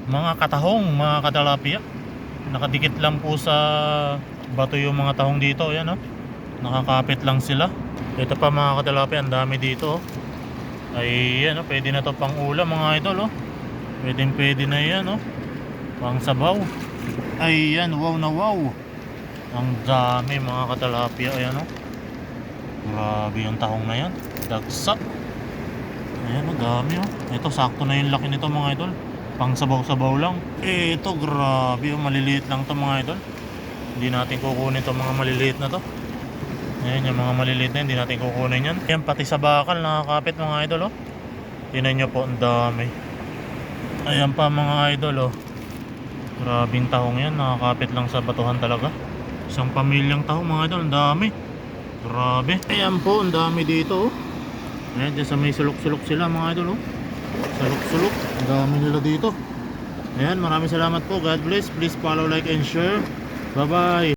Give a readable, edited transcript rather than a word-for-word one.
mga katahong, mga katalapia. Nakadikit lang po sa bato yung mga tahong dito. Ayan, oh. Nakakapit lang sila. Ito pa mga katalapia, ang dami dito, oh. Ayan, oh. Pwede na to pang ulam mga idol, oh. Pwede na yan, oh. Pang sabaw. Ayan, wow na wow. Ang dami mga katalapia. Ayan, oh. Grabe yung tahong na yan. Dagsak. Ayan, oh, dami, oh. Ito, sakto na yung laki nito mga idol. Pang sabaw-sabaw lang. Ito, grabe, oh. Maliliit lang to mga idol. Hindi natin kukunin to mga maliliit na to. Ayan, yung mga maliliit na yun, hindi natin kukunin yan. Ayan, pati sa bakal nakakapit mga idol, oh. Tingnan nyo po, ang dami. Ayan pa mga idol, oh. Grabing tahong yan, nakakapit lang sa batuhan talaga. Isang pamilyang tahong mga idol, ang dami. Grabe. Ayan po, ang dami dito, oh. Ayan, dyan sa may sulok-sulok sila mga idol, oh. Sulok-sulok, ang dami nila dito. Ayan, maraming salamat po. God bless. Please follow, like, and share. Bye bye.